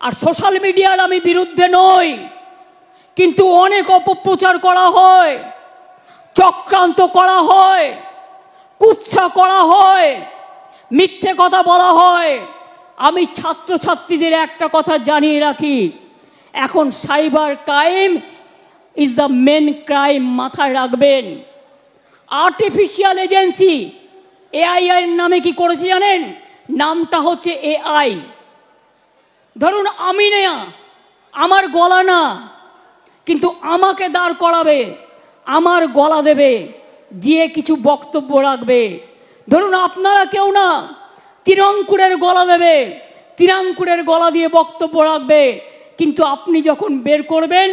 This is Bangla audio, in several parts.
আর সোশ্যাল মিডিয়ার আমি বিরুদ্ধে নই, কিন্তু অনেক অপপ্রচার করা হয়, চক্রান্ত করা হয়, কুৎসা করা হয়, মিথ্যে কথা বলা হয়। আমি ছাত্রছাত্রীদের একটা কথা জানিয়ে রাখি, এখন cyber crime is the main crime, মাথায় রাখবেন। আর্টিফিশিয়াল এজেন্সি এআই এর নামে কি করেছে জানেন? নামটা হচ্ছে এআই। ধরুন আমি না, আমার গলা না, কিন্তু আমাকে দাঁড় করাবে, আমার গলা দেবে, দিয়ে কিছু বক্তব্য রাখবে। ধরুন আপনারা কেউ না, তিরঙ্কুরের গলা দেবে, তিরঙ্কুরের গলা দিয়ে বক্তব্য রাখবে, কিন্তু আপনি যখন বের করবেন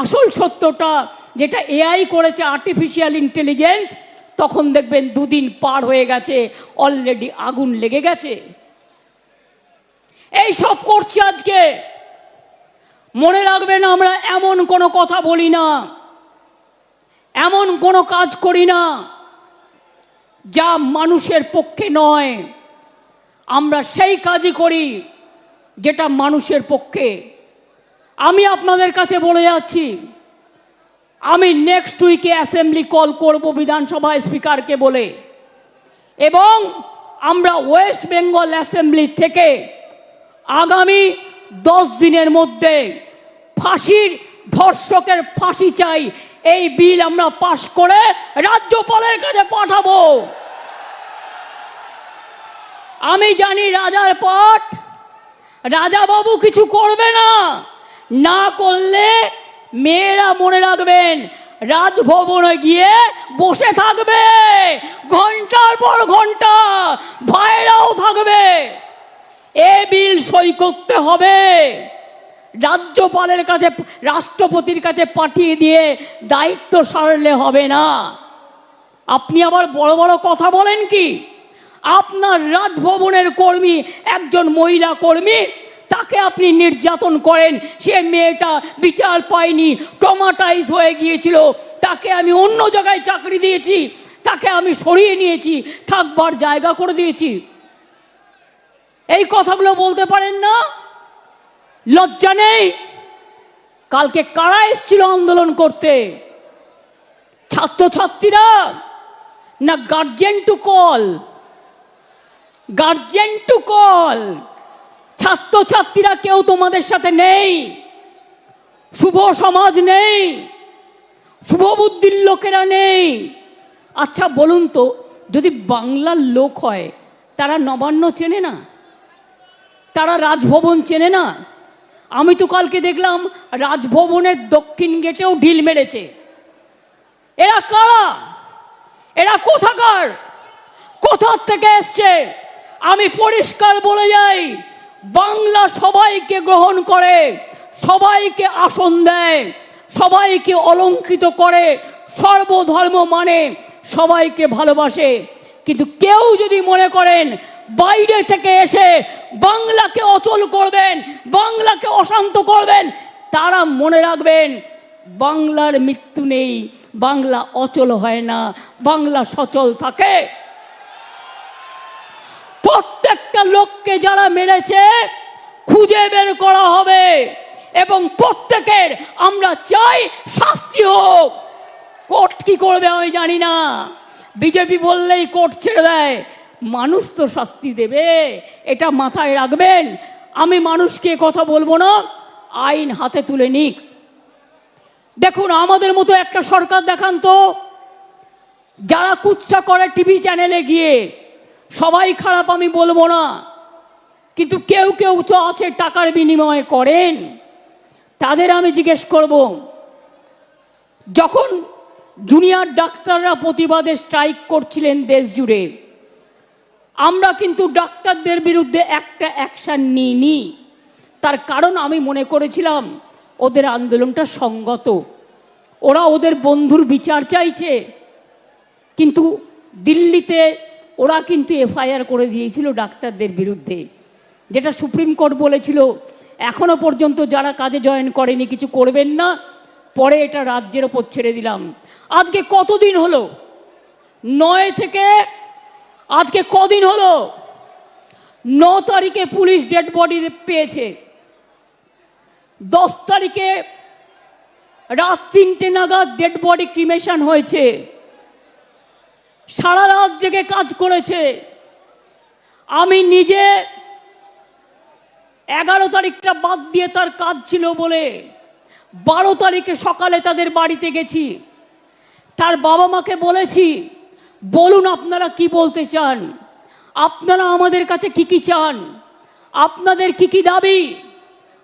আসল সত্যটা, যেটা এআই করেছে, আর্টিফিশিয়াল ইন্টেলিজেন্স, তখন দেখবেন দুদিন পার হয়ে গেছে, অলরেডি আগুন লেগে গেছে। এই সব করছি আজকে। মনে রাখবেন, আমরা এমন কোনো কথা বলি না, এমন কোনো কাজ করি না যা মানুষের পক্ষে নয়। আমরা সেই কাজই করি যেটা মানুষের পক্ষে। আমি আপনাদের কাছে বলে যাচ্ছি, আমি নেক্সট উইকে অ্যাসেম্বলি কল করব বিধানসভা স্পিকারকে বলে, এবং আমরা ওয়েস্ট বেঙ্গল অ্যাসেম্বলি থেকে আগামী 10 দিনের মধ্যে ফাঁসির, ধর্ষকের ফাঁসি চাই, এই বিল আমরা পাশ করে রাজ্যপালের কাছে পাঠাবো। আমি জানি রাজার পট, রাজাবাবু কিছু করবে না, না করলে মেয়েরা মনে রাখবেন রাজভবনে গিয়ে বসে থাকবে ঘন্টার পর ঘন্টা, ভাইরাও থাকবে। এ বিল সই করতে হবে, রাজ্যপালের কাছে, রাষ্ট্রপতির কাছে পাঠিয়ে দিয়ে দায়িত্ব সারলে হবে না। আপনি আবার বড় বড় কথা বলেন কি? আপনার রাজভবনের কর্মী, একজন মহিলা কর্মী, তাকে আপনি নির্যাতন করেন, সে মেয়েটা বিচার পায়নি, ট্রমাটাইজ হয়ে গিয়েছিল, তাকে আমি অন্য জায়গায় চাকরি দিয়েছি, তাকে আমি সরিয়ে নিয়েছি, থাকবার জায়গা করে দিয়েছি। এই কথাগুলো বলতে পারেন না? লজ্জা নেই? কালকে কারা এসেছিল আন্দোলন করতে? ছাত্রছাত্রীরা না guardian to call? Guardian to call. ছাত্রছাত্রীরা কেউ তোমাদের সাথে নেই, শুভ সমাজ নেই, শুভ বুদ্ধির লোকেরা নেই। আচ্ছা বলুন তো, যদি বাংলার লোক হয়, তারা নবান্ন চেনে না? তারা রাজভবন চেনে না? আমি তো কালকে দেখলাম রাজভবনের দক্ষিণ গেটেও ঢিল মেরেছে। এরা কারা? এরা কোথাকার? কোথার থেকে এসছে? আমি পরিষ্কার বলে যাই, বাংলা সবাইকে গ্রহণ করে, সবাইকে আসন দেয়, সবাইকে অলঙ্কৃত করে, সর্বধর্ম মানে, সবাইকে ভালোবাসে। কিন্তু কেউ যদি মনে করেন বাইরে থেকে এসে বাংলাকে অচল করবেন, বাংলাকে অশান্ত করবেন, তারা মনে রাখবেন বাংলার মৃত্যু নেই, বাংলা অচল হয় না, বাংলা সচল থাকে। প্রত্যেকটা লোককে যারা মেরেছে খুঁজে বের করা হবে, এবং প্রত্যেকের আমরা চাই শাস্তি হোক। কোর্ট কি করবে আমি জানি না, বিজেপি বললেই কোর্ট ছেড়ে দেয়, মানুষ তো শাস্তি দেবে, এটা মাথায় রাখবেন। আমি মানুষকে কথা বলবো না, আইন হাতে তুলে নিক। দেখুন, আমাদের মতো একটা সরকার দেখান তো, যারা কুৎসা করে টিভি চ্যানেলে গিয়ে, সবাই খারাপ আমি বলবো না, কিন্তু কেউ কেউ তো আছে টাকার বিনিময়ে করেন। তাদের আমি জিজ্ঞেস করব, যখন জুনিয়র ডাক্তাররা প্রতিবাদে স্ট্রাইক করছিলেন দেশ জুড়ে, আমরা কিন্তু ডাক্তারদের বিরুদ্ধে একটা অ্যাকশান নিইনি। তার কারণ আমি মনে করেছিলাম ওদের আন্দোলনটা সংগত, ওরা ওদের বন্ধুর বিচার চাইছে। কিন্তু দিল্লিতে ওরা কিন্তু এফআইআর করে দিয়েছিল ডাক্তারদের বিরুদ্ধে, যেটা সুপ্রিম কোর্ট বলেছিল এখনো পর্যন্ত যারা কাজে জয়েন করেনি কিছু করবেন না, পরে এটা রাজ্যের ওপর ছেড়ে দিলাম। আজকে কতদিন হলো? 9 থেকে আজকে কদিন হলো? 9 তারিখে পুলিশ ডেড বডি পেয়েছে, 10 তারিখে রাত 3টে নাগাদ ডেড বডি ক্রিমেশন হয়েছে। সারা রাত জেগে কাজ করেছে। আমি নিজে 11 তারিখটা বাদ দিয়ে তার কাজ ছিল বলে 12 তারিখে সকালে তাদের বাড়িতে গেছি। তার বাবা মাকে বলেছি, বলুন আপনারা কি বলতে চান, আপনারা আমাদের কাছে কি কি চান, আপনাদের কি কি দাবি।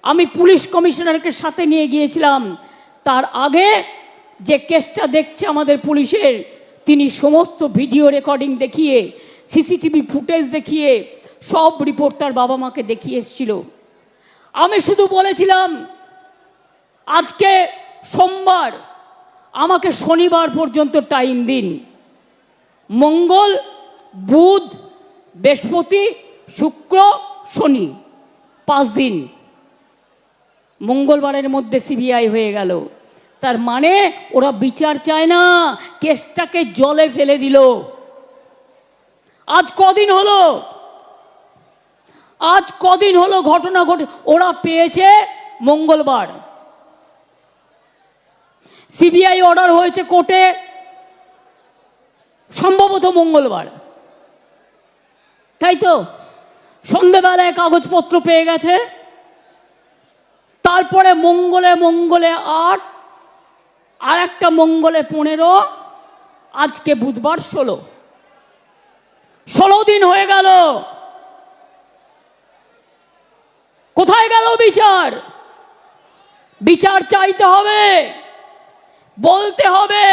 আমি পুলিশ কমিশনারকে সাথে নিয়ে গিয়েছিলাম। তার আগে যে কেসটা দেখছে আমাদের পুলিশের, তিনি সমস্ত ভিডিও রেকর্ডিং দেখিয়ে, সিসিটিভি ফুটেজ দেখিয়ে সব রিপোর্ট তার বাবা মাকে দেখিয়ে এসেছিল। আমি শুধু বলেছিলাম, আজকে সোমবার, আমাকে শনিবার পর্যন্ত টাইম দিন। মঙ্গল, বুধ, বৃহস্পতি, শুক্র, শনি, 5 দিন। মঙ্গলবারের মধ্যে সিবিআই হয়ে গেল। তার মানে ওরা বিচার চায় না, কেসটাকে জলে ফেলে দিল। আজ কদিন হলো, ঘটনা ঘটে, ওরা পেয়েছে মঙ্গলবার। সিবিআই অর্ডার হয়েছে কোর্টে সম্ভবত মঙ্গলবার, তাই তো? সন্ধ্যেবেলায় কাগজপত্র পেয়ে গেছে। তারপরে মঙ্গলে 8, আর একটা মঙ্গলে 15, আজকে বুধবার 16 দিন হয়ে গেল। কোথায় গেল বিচার? বিচার চাইতে হবে, বলতে হবে,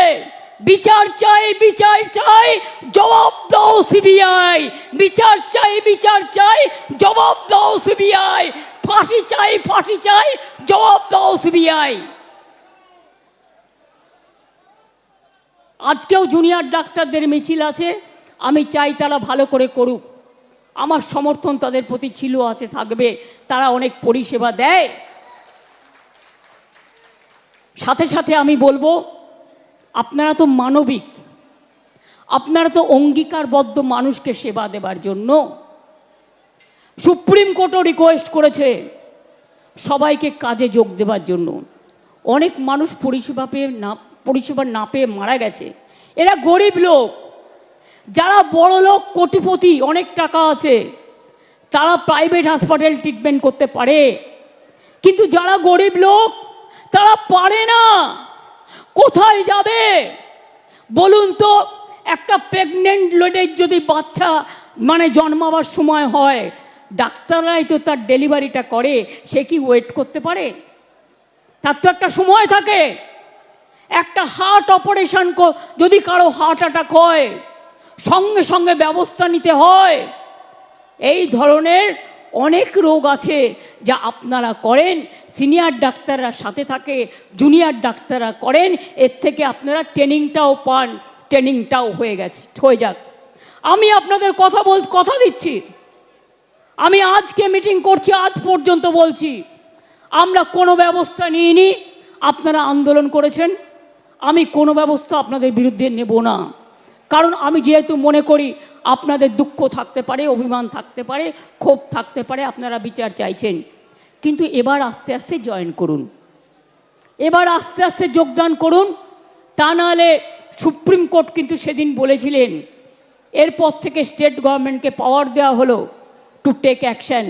বিচার চাই, বিচার চাই, জবাব দাও সিবিআই। বিচার চাই, বিচার চাই, জবাব দাও সিবিআই। ফাঁসি চাই, ফাঁসি চাই, জবাব দাও সিবিআই। আজকেও জুনিয়র ডাক্তারদের মিছিল আছে। আমি চাই তারা ভালো করে করুক। আমার সমর্থন তাদের প্রতি ছিল, আছে, থাকবে। তারা অনেক পরিষেবা দেয়। সাথে সাথে আমি বলবো, আপনারা তো মানবিক, আপনারা তো অঙ্গীকারবদ্ধ মানুষকে সেবা দেবার জন্য। সুপ্রিম কোর্টও রিকোয়েস্ট করেছে সবাইকে কাজে যোগ দেবার জন্য। অনেক মানুষ পরিষেবা না পেয়ে মারা গেছে। এরা গরিব লোক। যারা বড় লোক, কোটিপতি, অনেক টাকা আছে, তারা প্রাইভেট হাসপাতাল ট্রিটমেন্ট করতে পারে, কিন্তু যারা গরিব লোক তারা পারে না। কোথায় যাবে বলুন তো? একটা প্রেগনেন্ট লেডির যদি বাচ্চা জন্মাবার সময় হয়, ডাক্তাররাই তো তার ডেলিভারিটা করে, সে কি ওয়েট করতে পারে? তার তো একটা সময় থাকে। একটা হার্ট অপারেশন যদি কারো হার্ট অ্যাটাক হয়, সঙ্গে সঙ্গে ব্যবস্থা নিতে হয়। এই ধরনের অনেক রোগ আছে যা আপনারা করেন, সিনিয়র ডাক্তাররা সাথে থাকে, জুনিয়র ডাক্তাররা করেন। এর থেকে আপনারা ট্রেনিংটাও পান, ট্রেনিংটাও হয়ে যাক। আমি আপনাদের কথা দিচ্ছি, আমি আজকে মিটিং করছি, আজ পর্যন্ত বলছি, আমরা কোনো ব্যবস্থা নিইনি। আপনারা আন্দোলন করেছেন, আমি কোনো ব্যবস্থা আপনাদের বিরুদ্ধে নেব না। কারণ আমি যেহেতু মনে করি আপনাদের দুঃখ থাকতে পারে, অভিমান থাকতে পারে, ক্ষোভ থাকতে পারে, আপনারা বিচার চাইছেন। কিন্তু এবার আস্তে আস্তে জয়েন করুন, এবার আস্তে আস্তে যোগদান করুন। তা নাহলে সুপ্রিম কোর্ট কিন্তু সেদিন বলেছিলেন, এরপর থেকে স্টেট গভর্নমেন্টকে পাওয়ার দেওয়া হলো টু টেক অ্যাকশান।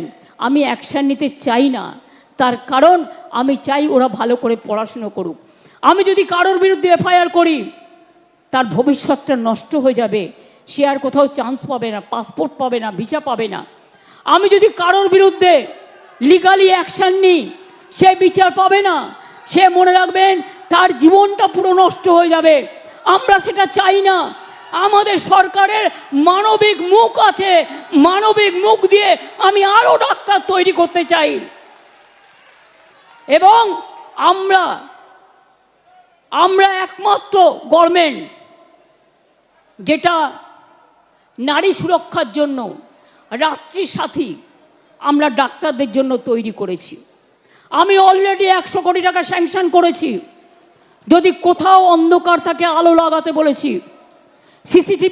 আমি অ্যাকশান নিতে চাই না। তার কারণ আমি চাই ওরা ভালো করে পড়াশুনো করুক। আমি যদি কারোর বিরুদ্ধে এফআইআর করি, তার ভবিষ্যৎটা নষ্ট হয়ে যাবে। সে আর কোথাও চান্স পাবে না, পাসপোর্ট পাবে না, ভিসা পাবে না। আমি যদি কারোর বিরুদ্ধে লিগালি অ্যাকশান নিই, সে বিচার পাবে না। সে মনে রাখবেন তার জীবনটা পুরো নষ্ট হয়ে যাবে। আমরা সেটা চাই না। আমাদের সরকারের মানবিক মুখ আছে, মানবিক মুখ দিয়ে আমি আরো ডাক্তার তৈরি করতে চাই। এবং আমরা একমাত্র গভর্নমেন্ট যেটা নারী সুরক্ষার জন্য রাত্রি সাথী আমরা ডাক্তারদের জন্য তৈরি করেছি। আমি অলরেডি 100 কোটি টাকা স্যাংশন করেছি। যদি কোথাও অন্ধকার থাকে আলো লাগাতে বলেছি। সিসিটিভি